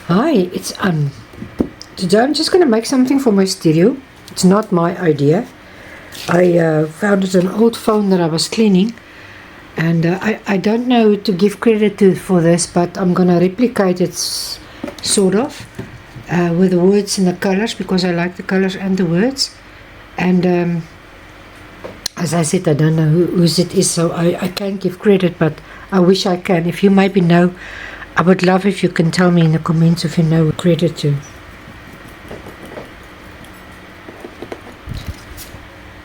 Hi, it's today I'm just going to make something for my studio. It's not my idea. I found it an old phone that I was cleaning, and I don't know who to give credit to for this, but I'm going to replicate it sort of with the words and the colors, because I like the colors and the words. And as I said, I don't know whose it is, so I can't give credit, but I wish I can. If you maybe know, I would love if you can tell me in the comments if you know who credit to.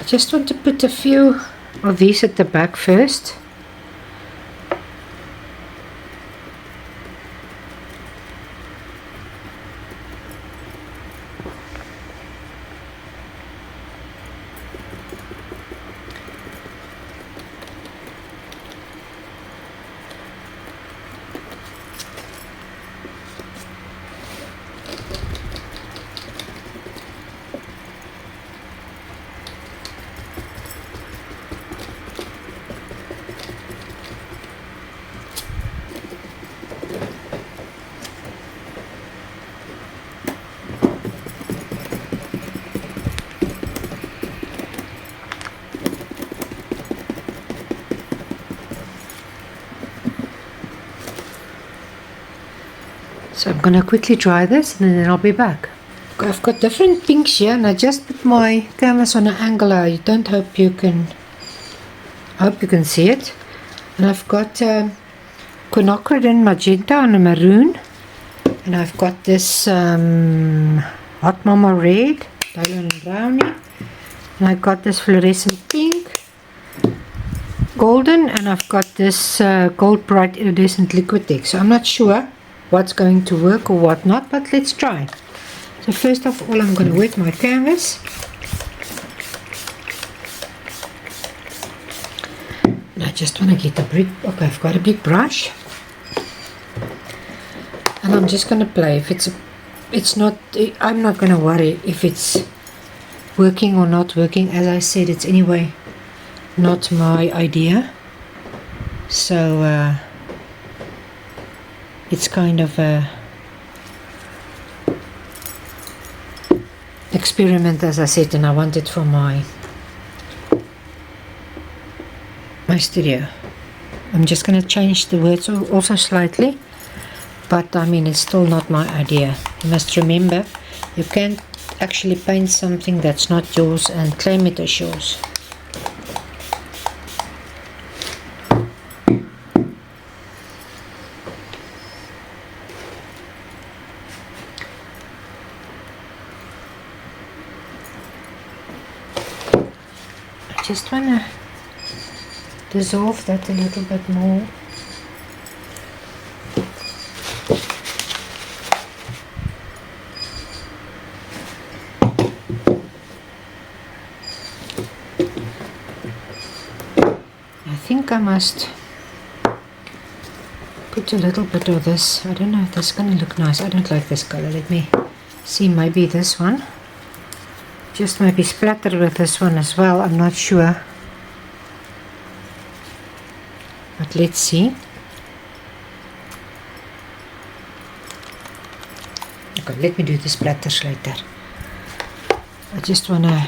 I just want to put a few of these at the back first. So I'm going to quickly dry this and then I'll be back. I've got different pinks here, and I just put my canvas on an angle. I hope you can see it. And I've got quinacridone magenta on a maroon, and I've got this hot mama red, diamond brownie, and I've got this fluorescent pink, golden, and I've got this gold bright iridescent Liquitex. So I'm not sure what's going to work or what not, but let's try. So first of all, I'm going to wet my canvas. And I just want to get a big, okay, I've got a big brush, and I'm just going to play. If it's not, I'm not going to worry if it's working or not working. As I said, it's anyway not my idea, so it's kind of a experiment, as I said, and I want it for my studio. I'm just going to change the words also slightly, but I mean, it's still not my idea. You must remember, you can't actually paint something that's not yours and claim it as yours. Just want to dissolve that a little bit more. I think I must put a little bit of this. I don't know if this is going to look nice. I don't like this color. Let me see, maybe this one. Just maybe splatter with this one as well, I'm not sure, but let's see. Okay, let me do the splatters later. I just want to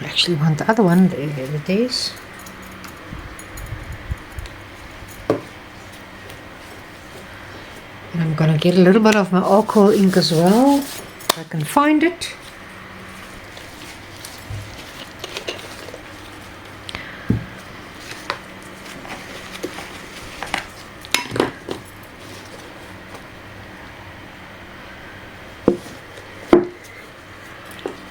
actually want the other one. There it is. And I'm gonna get a little bit of my alcohol ink as well, if I can find it.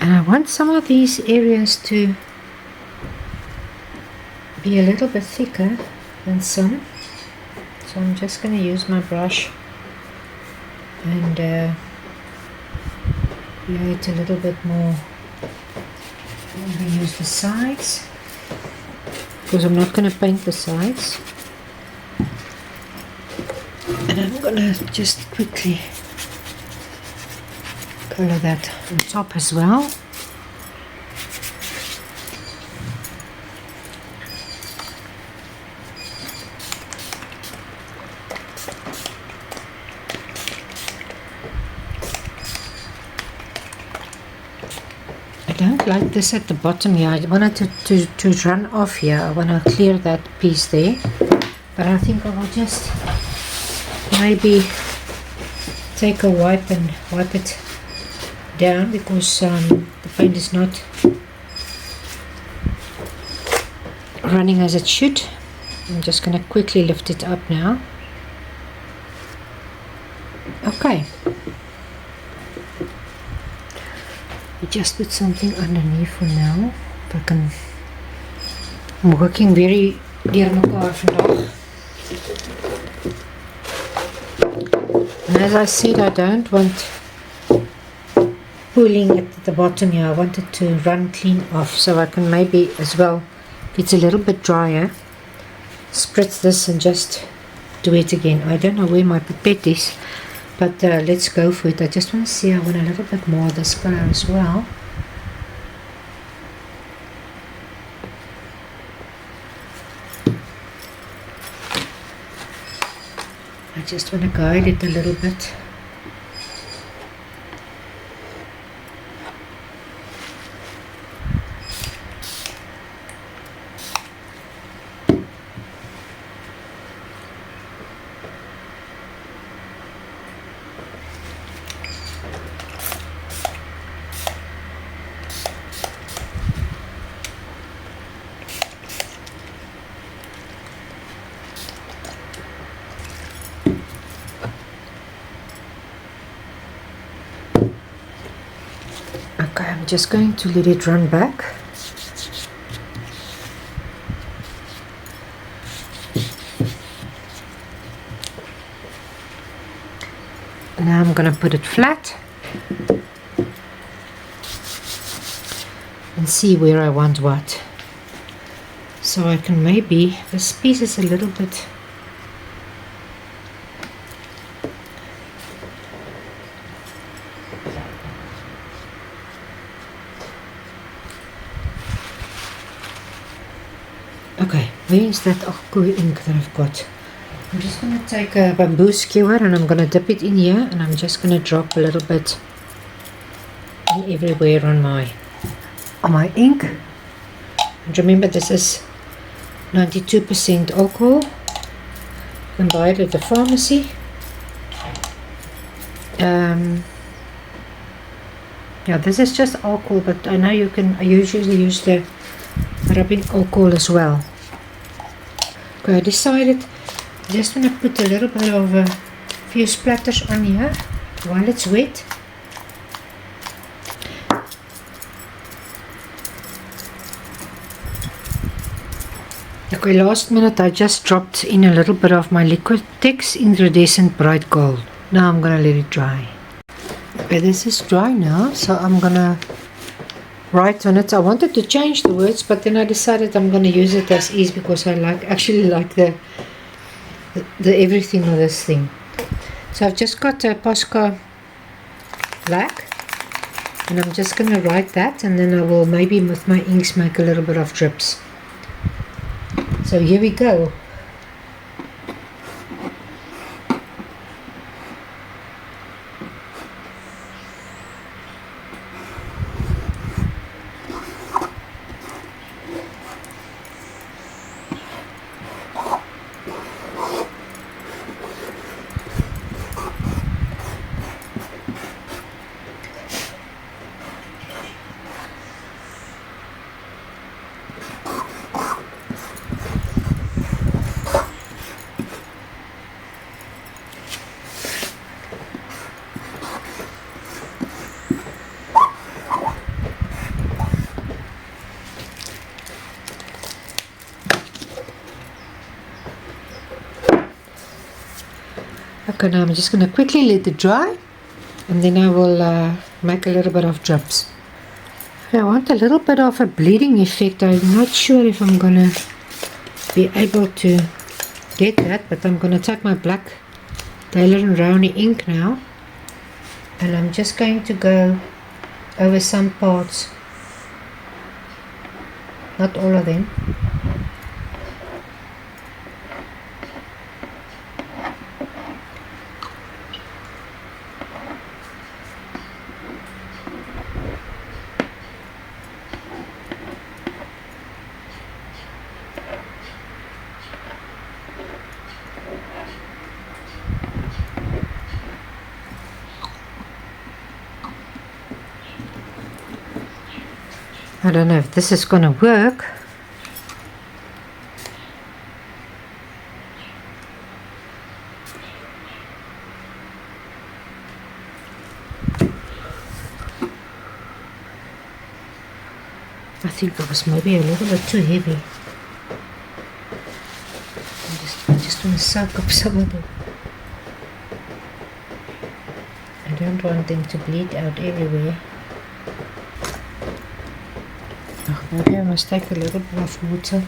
And I want some of these areas to be a little bit thicker than some. So I'm just going to use my brush and create a little bit more. I'm going to use the sides because I'm not going to paint the sides, and I'm going to just quickly color that on top as well. I don't like this at the bottom here. I wanted to run off here. I want to clear that piece there, but I think I will just maybe take a wipe and wipe it down because the paint is not running as it should. I'm just going to quickly lift it up now. Okay. Just put something underneath for now. If I can. I'm working very dear mekaar vandag. And as I said, I don't want pooling at the bottom here. I want it to run clean off, so I can maybe as well, if it's a little bit drier, spritz this and just do it again. I don't know where my pipette is, but let's go for it. I just want to see, I want a little bit more of this color as well. I just want to guide it a little bit. Okay, I'm just going to let it run back. Now I'm going to put it flat and see where I want what. So I can maybe, this piece is a little bit okay, where is that acrylic ink that I've got? I'm just going to take a bamboo skewer and I'm going to dip it in here, and I'm just going to drop a little bit everywhere on my ink. And remember, this is 92% alcohol. You can buy it at the pharmacy. Yeah, this is just alcohol, but I know you can. I usually use the rubbing alcohol as well. Okay, I decided I just want to put a little bit of a few splatters on here while it's wet. Okay, last minute I just dropped in a little bit of my liquid text iridescent bright gold. Now I'm gonna let it dry. Okay, this is dry now, so I'm gonna write on it. I wanted to change the words, but then I decided I'm gonna use it as is because I actually like the everything of this thing. So I've just got a Posca black, and I'm just gonna write that, and then I will maybe with my inks make a little bit of drips. So here we go. Okay, now I'm just going to quickly let it dry, and then I will make a little bit of drips. I want a little bit of a bleeding effect. I'm not sure if I'm going to be able to get that, but I'm going to take my black Alizaron Rowney ink now, and I'm just going to go over some parts, not all of them. I don't know if this is going to work. I think it was maybe a little bit too heavy. I just want to soak up some of them. I don't want them to bleed out everywhere. Maybe I must take a little bit of water.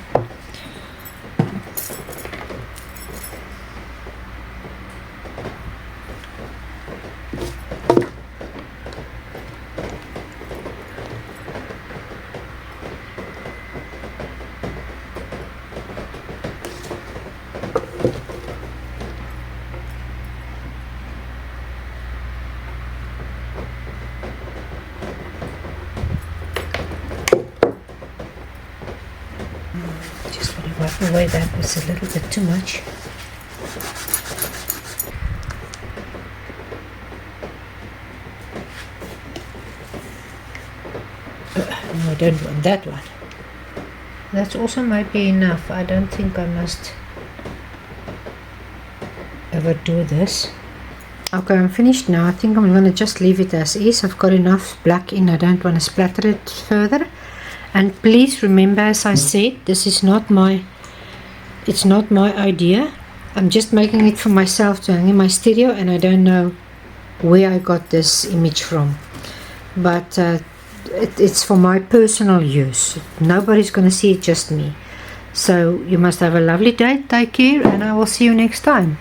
Just want to wipe away that was a little bit too much. No, I don't want that one. That also might be enough. I don't think I must overdo this. Okay, I'm finished now. I think I'm going to just leave it as is. I've got enough black in. I don't want to splatter it further. And please remember, as I said, this is not my, it's not my idea. I'm just making it for myself to hang in my studio, and I don't know where I got this image from. But it's for my personal use. Nobody's going to see it, just me. So you must have a lovely day. Take care, and I will see you next time.